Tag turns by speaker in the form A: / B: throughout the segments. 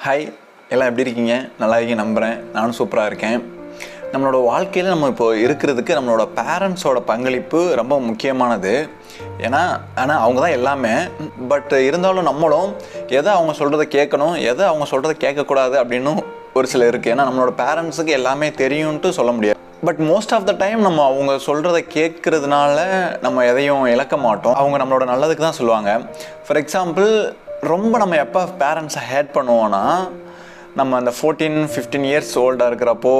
A: Hi, எல்லாம் எப்படி இருக்கீங்க? நல்லா இருக்கீங்க நம்புகிறேன். நானும் சூப்பராக இருக்கேன். நம்மளோட வாழ்க்கையில் நம்ம இப்போ இருக்கிறதுக்கு நம்மளோட பேரண்ட்ஸோட பங்களிப்பு ரொம்ப முக்கியமானது. ஆனால் அவங்க தான் எல்லாமே. பட் இருந்தாலும் நம்மளும் எதை அவங்க சொல்கிறத கேட்கணும், எதை அவங்க சொல்கிறத கேட்கக்கூடாது அப்படின்னு ஒரு சில இருக்குது. ஏன்னா நம்மளோட பேரண்ட்ஸுக்கு எல்லாமே தெரியும்ன்ட்டு சொல்ல முடியாது. But most of the time நம்ம அவங்க சொல்கிறத கேட்கறதுனால நம்ம எதையும் இழக்க மாட்டோம். அவங்க நம்மளோட நல்லதுக்கு தான் சொல்லுவாங்க. ஃபார் எக்ஸாம்பிள், ரொம்ப நம்ம எப்போ பேரண்ட்ஸை ஹேட் பண்ணுவோன்னா, நம்ம அந்த 14-15 இயர்ஸ் ஓல்டாக இருக்கிறப்போ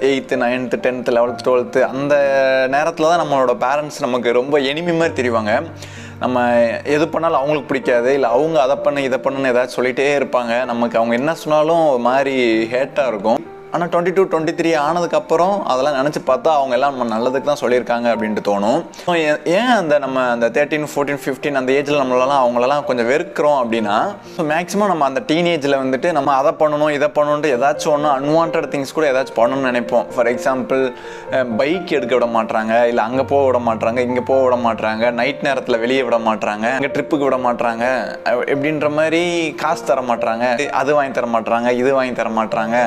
A: 8th 9th 10th 11th 12th அந்த நேரத்தில் தான் நம்மளோட பேரண்ட்ஸ் நமக்கு ரொம்ப எனிமி மாதிரி தெரிவாங்க. நம்ம எது பண்ணாலும் அவங்களுக்கு பிடிக்காது, இல்லை அவங்க அதை பண்ணு இதை பண்ணுன்னு ஏதாச்சும் சொல்லிகிட்டே இருப்பாங்க. நமக்கு அவங்க என்ன சொன்னாலும் ஒரு மாதிரி ஹேட்டாக இருக்கும். ஆனால் 22-23 ஆனதுக்கப்புறம் அதெல்லாம் நினச்சி பார்த்தா அவங்க எல்லாம் நம்ம நல்லதுக்கு தான் சொல்லியிருக்காங்க அப்படின்ட்டு தோணும். ஏன் நம்ம அந்த 13, 14, 15 அந்த ஏஜில் அவங்களெல்லாம் கொஞ்சம் வெறுக்கிறோம் அப்படின்னா, ஸோ மேக்ஸிமம் நம்ம அந்த டீனேஜில் நம்ம அதை பண்ணணும் இதை பண்ணணுன்ட்டு ஏதாச்சும் ஒன்று அன்வான்ட் திங்ஸ் கூட ஏதாச்சும் பண்ணணும்னு நினைப்போம். ஃபார் எக்ஸாம்பிள், பைக் எடுக்க விட மாட்டாங்க, இல்லை அங்கே போக விட மாட்டாங்க, இங்கே போக விட மாட்டாங்க, நைட் நேரத்தில் வெளியே விட மாட்டாங்க, அங்கே ட்ரிப்புக்கு விட மாட்டாங்க, எப்படின்ற மாதிரி காசு தர மாட்டாங்க, அது வாங்கி தர மாட்டாங்க, இது வாங்கி தர மாட்டாங்க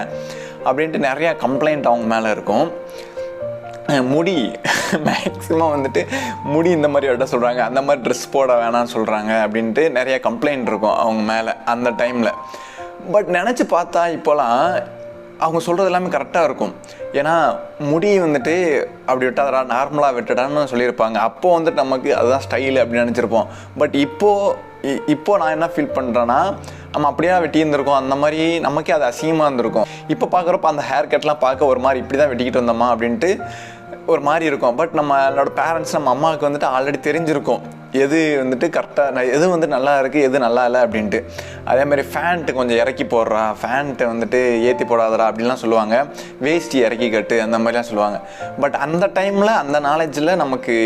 A: அப்படின்ட்டு நிறையா கம்ப்ளைண்ட் அவங்க மேலே இருக்கும். முடி மேக்ஸிமம் முடி இந்த மாதிரி விட சொல்கிறாங்க, அந்த மாதிரி ட்ரெஸ் போட வேணாம்னு சொல்கிறாங்க அப்படின்ட்டு நிறைய கம்ப்ளைண்ட் இருக்கும் அவங்க மேலே அந்த டைமில். பட் நினச்சி பார்த்தா இப்போலாம் அவங்க சொல்கிறது எல்லாமே கரெக்டாக இருக்கும். ஏன்னா முடி அப்படி விட்டாதடா, நார்மலாக விட்டுடான்னு சொல்லியிருப்பாங்க. அப்போது நமக்கு அதுதான் ஸ்டைலு அப்படின்னு நினச்சிருப்போம். பட் இப்போது நான் என்ன ஃபீல் பண்ணுறேன்னா, நம்ம அப்படியே வெட்டி இருந்திருக்கோம், அந்த மாதிரி நமக்கே அது அசிங்கமாக இருந்திருக்கும். இப்போ பார்க்குறப்ப அந்த ஹேர் கட்லாம் பார்க்க ஒரு மாதிரி இப்படி தான் வெட்டிக்கிட்டு வந்தோமா அப்படின்ட்டு ஒரு மாதிரி இருக்கும். பட் நம்மளோட பேரண்ட்ஸ், நம்ம அம்மாவுக்கு ஆல்ரெடி தெரிஞ்சிருக்கும் எது கரெக்டாக, எது நல்லா இருக்குது, எது நல்லா இல்லை அப்படின்ட்டு. அதேமாதிரி ஃபேண்ட்டு கொஞ்சம் இறக்கி போடுறா, ஃபேண்ட்டை ஏற்றி போடாதடா அப்படின்லாம் சொல்லுவாங்க. வேஷ்டி இறக்கி கட்டு அந்த மாதிரிலாம் சொல்லுவாங்க. பட் அந்த டைமில் அந்த நாலேஜில் நமக்கு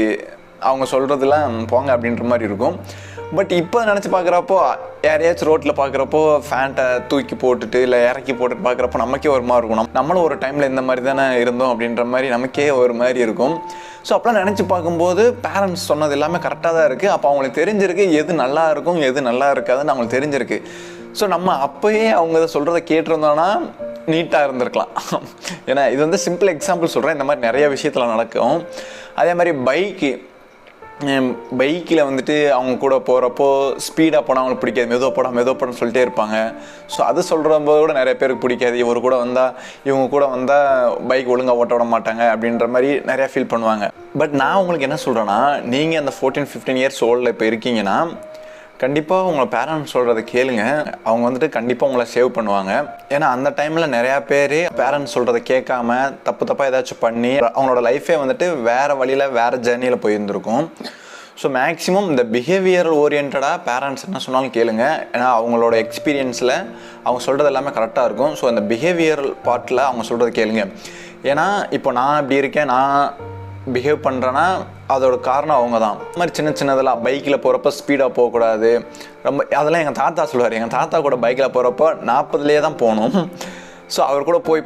A: அவங்க சொல்கிறதுலாம் போங்க அப்படின்ற மாதிரி இருக்கும். பட் இப்போ நினச்சி பார்க்குறப்போ, யாரையாச்சும் ரோட்டில் பார்க்குறப்போ ஃபேண்ட்டை தூக்கி போட்டுட்டு இல்லை இறக்கி போட்டுட்டு பார்க்குறப்போ நமக்கே ஒரு மாதிரி இருக்கும். நம்மளும் ஒரு டைமில் இந்த மாதிரி தானே இருந்தோம் அப்படின்ற மாதிரி நமக்கே ஒரு மாதிரி இருக்கும். ஸோ அப்போலாம் நினச்சி பார்க்கும்போது பேரண்ட்ஸ் சொன்னது எல்லாமே கரெக்டாக தான் இருக்குது. அப்போ அவங்களுக்கு தெரிஞ்சிருக்கு எது நல்லா இருக்கும் எது நல்லா இருக்காதுன்னு அவங்களுக்கு தெரிஞ்சிருக்கு. ஸோ நம்ம அப்போயே அவங்க சொல்கிறத கேட்டிருந்தோன்னா நீட்டாக இருந்திருக்கலாம். ஏன்னா இது சிம்பிள் எக்ஸாம்பிள் சொல்கிறேன், இந்த மாதிரி நிறைய விஷயத்தில் நடக்கும். அதே மாதிரி பைக்கில் அவங்க கூட போகிறப்போ ஸ்பீடாக போனால் அவங்களுக்கு பிடிக்காது, மெதுவாக போடான்னு சொல்லிட்டே இருப்பாங்க. ஸோ அது சொல்கிறப்போ கூட நிறைய பேருக்கு பிடிக்காது. இவங்க கூட வந்தால் பைக் ஒழுங்காக ஓட்ட விட மாட்டாங்க அப்படின்ற மாதிரி நிறையா ஃபீல் பண்ணுவாங்க. பட் நான் உங்களுக்கு என்ன சொல்கிறேன்னா, நீங்கள் அந்த 14-15 இயர்ஸ் ஓல்டில் இப்போ இருக்கீங்கன்னா, கண்டிப்பாக உங்களை பேரண்ட்ஸ் சொல்கிறத கேளுங்க. அவங்க கண்டிப்பாக உங்களை சேவ் பண்ணுவாங்க. ஏன்னா அந்த டைமில் நிறையா பேர் பேரண்ட்ஸ் சொல்கிறத கேட்காம தப்பாக ஏதாச்சும் பண்ணி அவங்களோட லைஃபே வேறு வழியில் வேறு ஜேர்னியில் போயிருந்துருக்கும். ஸோ மேக்ஸிமம் இந்த பிஹேவியரல் ஓரியன்டாக பேரண்ட்ஸ் என்ன சொன்னாலும் கேளுங்க. ஏன்னா அவங்களோட எக்ஸ்பீரியன்ஸில் அவங்க சொல்கிறது எல்லாமே கரெக்டாக இருக்கும். ஸோ அந்த பிஹேவியரல் பார்ட்டில் அவங்க சொல்கிறது கேளுங்க. ஏன்னா இப்போ நான் இப்படி இருக்கேன், நான் பிஹேவ் பண்ணுறேன்னா அதோட காரணம் அவங்க தான். இந்த மாதிரி சின்னதெல்லாம் பைக்கில் போகிறப்ப ஸ்பீடாக போகக்கூடாது, ரொம்ப அதெல்லாம் எங்கள் தாத்தா சொல்லுவார். எங்கள் தாத்தா கூட பைக்கில் போகிறப்போ 40லேயே தான் போகணும். ஸோ அவர் கூட போய்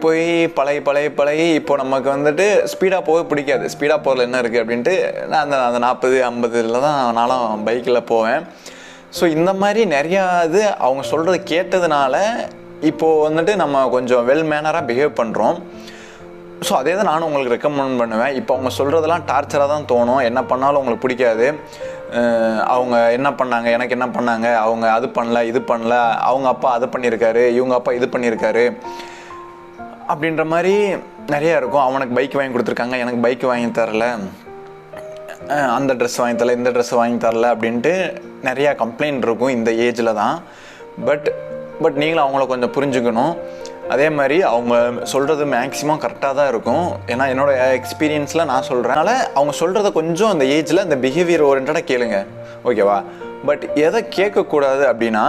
A: பழகி இப்போ நமக்கு ஸ்பீடாக போக பிடிக்காது. ஸ்பீடாக போகிறதுல என்ன இருக்குது அப்படின்ட்டு நான் அந்த 40-50 தான் நானும் பைக்கில் போவேன். ஸோ இந்த மாதிரி நிறையா இது அவங்க சொல்கிறது கேட்டதுனால இப்போது நம்ம கொஞ்சம் வெல் மேனராக பிஹேவ் பண்ணுறோம். ஸோ அதே தான் நானும் உங்களுக்கு ரெக்கமெண்ட் பண்ணுவேன். இப்போ அவங்க சொல்கிறதெல்லாம் டார்ச்சராக தான் தோணும். என்ன பண்ணாலும் உங்களுக்கு பிடிக்காது. அவங்க என்ன பண்ணாங்க, எனக்கு என்ன பண்ணாங்க, அவங்க அது பண்ணல இது பண்ணல, அவங்க அப்பா அது பண்ணியிருக்காரு, இவங்க அப்பா இது பண்ணியிருக்காரு அப்படின்ற மாதிரி நிறையா இருக்கும். அவனுக்கு பைக் வாங்கி கொடுத்துருக்காங்க, எனக்கு பைக் வாங்கி தரல, அந்த ட்ரெஸ் வாங்கி தரல, இந்த ட்ரெஸ் வாங்கி தரல அப்படின்ட்டு நிறையா கம்ப்ளைண்ட் இருக்கும் இந்த ஏஜில் தான். பட் நீங்களும் அவங்கள கொஞ்சம் புரிஞ்சுக்கணும். அதே மாதிரி அவங்க சொல்கிறது மேக்ஸிமம் கரெக்டாக தான் இருக்கும். ஏன்னா என்னோடய எக்ஸ்பீரியன்ஸில் நான் சொல்கிறேன். அதனால் அவங்க சொல்கிறத கொஞ்சம் அந்த ஏஜில் இந்த பிஹேவியர் ஓரியன்டாக கேளுங்க, ஓகேவா? பட் எதை கேட்கக்கூடாது அப்படின்னா,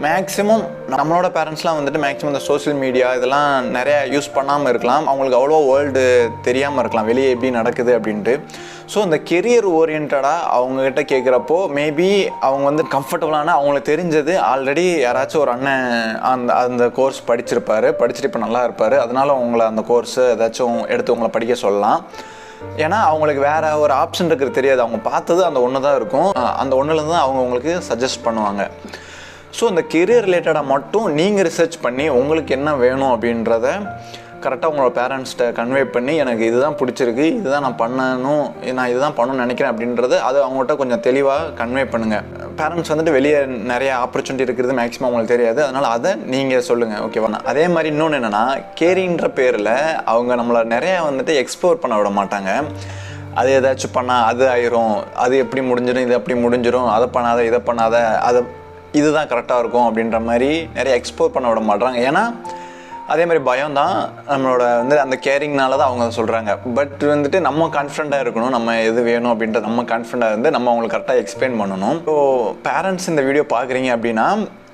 A: மேக்ஸிமம் நம்மளோட பேரண்ட்ஸ்லாம் மேக்ஸிமம் இந்த சோஷியல் மீடியா இதெல்லாம் நிறையா யூஸ் பண்ணாமல் இருக்கலாம். அவங்களுக்கு அவ்வளோ வேர்ல்டு தெரியாமல் இருக்கலாம் வெளியே எப்படி நடக்குது அப்படின்ட்டு. ஸோ இந்த கெரியர் ஓரியன்டாக அவங்கக்கிட்ட கேட்குறப்போ மேபி அவங்க கம்ஃபர்டபுளான அவங்களுக்கு தெரிஞ்சது ஆல்ரெடி யாராச்சும் ஒரு அண்ணன் அந்த கோர்ஸ் படிச்சுட்டு இப்போ நல்லா இருப்பார், அதனால் உங்களை அந்த கோர்ஸு ஏதாச்சும் எடுத்து உங்களை படிக்க சொல்லலாம். ஏன்னா அவங்களுக்கு வேறு ஒரு ஆப்ஷன் இருக்கிறது தெரியாது. அவங்க பார்த்தது அந்த ஒன்று தான் இருக்கும். அந்த ஒன்றுலேருந்து அவங்க உங்களுக்கு சஜஸ்ட் பண்ணுவாங்க. ஸோ இந்த கெரியர் ரிலேட்டடாக மட்டும் நீங்கள் ரிசர்ச் பண்ணி உங்களுக்கு என்ன வேணும் அப்படின்றத கரெக்டாக உங்களோட பேரண்ட்ஸ்கிட்ட கன்வே பண்ணி எனக்கு இதுதான் பிடிச்சிருக்கு, இதுதான் நான் பண்ணணும், நான் இதுதான் பண்ணணும்னு நினைக்கிறேன் அப்படின்றது அது அவங்கள்ட்ட கொஞ்சம் தெளிவாக கன்வே பண்ணுங்கள். பேரண்ட்ஸ் வந்துட்டு வெளியே நிறைய ஆப்பர்ச்சுனிட்டி இருக்கிறது மேக்ஸிமம் அவங்களுக்கு தெரியாது, அதனால் அதை நீங்கள் சொல்லுங்கள், ஓகேவா? அதே மாதிரி இன்னொன்று என்னென்னா, கேரிங்கிற பேரில் அவங்க நம்மளை நிறையா வந்துட்டு எக்ஸ்ப்ளோர் பண்ண விட மாட்டாங்க. அது ஏதாச்சும் பண்ணால் அது ஆயிரும், அது எப்படி முடிஞ்சிடும், இது எப்படி முடிஞ்சிடும், அதை பண்ணாத இதை பண்ணாத, அதை இதுதான் கரெக்டாக இருக்கும் அப்படின்ற மாதிரி நிறைய எக்ஸ்ப்ளோர் பண்ண விட மாட்டாங்க. ஏன்னா அதே மாதிரி பயம் தான் நம்மளோட வந்து அந்த கேரிங்னால தான் அவங்க சொல்கிறாங்க. பட் வந்துட்டு நம்ம கான்ஃபிடண்ட்டாக இருக்கணும், நம்ம எது வேணும் அப்படின்ற நம்ம கான்ஃபிடண்ட்டாக இருந்து நம்ம அவங்களுக்கு கரெக்டாக எக்ஸ்பிளைன் பண்ணணும். ஸோ பேரண்ட்ஸ் இந்த வீடியோ பார்க்குறீங்க அப்படின்னா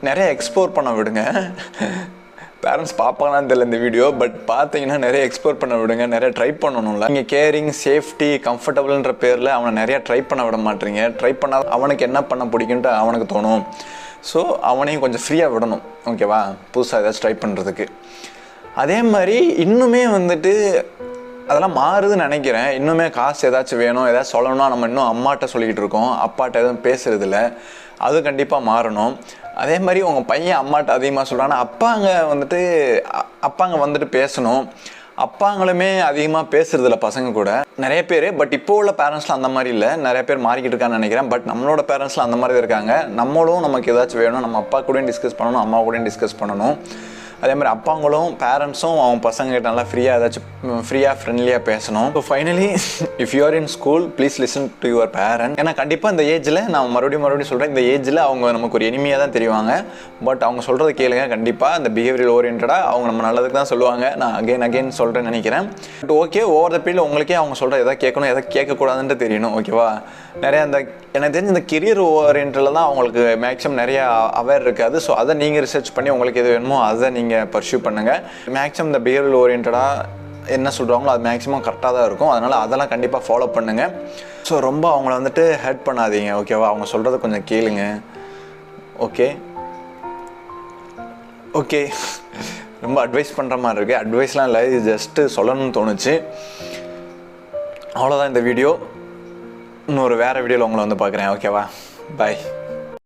A: நிறைய எக்ஸ்ப்ளோர் பண்ண விடுங்க. பேரண்ட்ஸ் பார்ப்பாங்களான்னு தெரியல இந்த வீடியோ, பட் பார்த்தீங்கன்னா நிறைய எக்ஸ்ப்ளோர் பண்ண விடுங்க, நிறைய ட்ரை பண்ணணும்ல. நீங்கள் கேரிங், சேஃப்டி, கம்ஃபர்டபுள்ன்ற பேரில் அவனை நிறைய ட்ரை பண்ண விட மாட்டீங்க. ட்ரை பண்ணால் அவனுக்கு என்ன பண்ண பிடிக்குன்ட்டு அவனுக்கு தோணும். ஸோ அவனையும் கொஞ்சம் ஃப்ரீயாக விடணும், ஓகேவா? புதுசாக ஏதாச்சும் ட்ரை பண்ணுறதுக்கு. அதே மாதிரி இன்னுமே வந்துட்டு அதெல்லாம் மாறுதுன்னு நினைக்கிறேன். இன்னுமே காசு ஏதாச்சும் வேணும், ஏதாச்சும் சொல்லணும்னா நம்ம இன்னும் அம்மாட்ட சொல்லிக்கிட்டு இருக்கோம், அப்பாட்ட எதுவும் பேசுறதில்ல. அது கண்டிப்பாக மாறணும். அதே மாதிரி உங்கள் பையன் அம்மாட்ட அதிகமாக சொல்கிறாங்கன்னா அப்பாங்க வந்துட்டு பேசணும். அப்பாங்களுமே அதிகமாக பேசுறதில்ல பசங்க கூட நிறைய பேர். பட் இப்போ உள்ள பேரண்ட்ஸ்லாம் அந்த மாதிரி இல்லை, நிறைய பேர் மாறிக்கிட்டு இருக்கான்னு நினைக்கிறேன். பட் நம்மளோட பேரண்ட்ஸ்லாம் அந்த மாதிரி இருக்காங்க. நம்மளும் நமக்கு ஏதாச்சும் வேணும், நம்ம அப்பா கூடயும் டிஸ்கஸ் பண்ணணும், அம்மா கூடயும் டிஸ்கஸ் பண்ணணும். அதே மாதிரி அப்பாங்களும் பேரண்ட்ஸும் அவங்க பசங்ககிட்ட நல்லா ஃப்ரீயாக ஃப்ரெண்ட்லியாக பேசணும். So finally if you are in school please listen to your parent. ஏன்னா கண்டிப்பாக இந்த ஏஜில் நான் மறுபடியும் சொல்கிறேன், இந்த ஏஜில் அவங்க நமக்கு ஒரு எனிமையாக தான் தெரிவாங்க. பட் அவங்க சொல்கிறது கேளுங்க. கண்டிப்பாக அந்த பிஹேவியர் ஓரியன்டாக அவங்க நம்ம நல்லதுக்கு தான் சொல்லுவாங்க. நான் அகைன் சொல்கிறேன்னு நினைக்கிறேன். But okay, over the period உங்களுக்கே அவங்க சொல்கிற எதை கேட்கணும் எதை கேட்கக்கூடாதுன்ட்டு தெரியணும், ஓகேவா? நிறையா எனக்கு தெரிஞ்ச இந்த கெரியர் ஓரியன்டில் தான் அவங்களுக்கு மேக்ஸிமம் நிறையா அவேர் இருக்காது. ஸோ அதை நீங்கள் ரிசர்ச் பண்ணி உங்களுக்கு எது வேணுமோ அதை நீங்கள் பர்சியூ பண்ணுங்கள். மேக்ஸிமம் இந்த பிஹேவியர் ஓரியன்டாக என்ன சொல்கிறாங்களோ அது மேக்ஸிமம் கரெக்டாக தான் இருக்கும். அதனால் அதெல்லாம் கண்டிப்பாக ஃபாலோ பண்ணுங்கள். ஸோ ரொம்ப அவங்கள வந்துட்டு ஹர்ட் பண்ணாதீங்க, ஓகேவா? அவங்க சொல்கிறத கொஞ்சம் கேளுங்க. ஓகே ரொம்ப அட்வைஸ் பண்ணுற மாதிரி இருக்குது. அட்வைஸ்லாம் இல்லை, இது ஜஸ்ட்டு சொல்லணும்னு தோணுச்சு. அவ்வளோதான் இந்த வீடியோ. இன்னொரு வேறு வீடியோவில் உங்களை வந்து பார்க்குறேன், ஓகேவா? பாய்.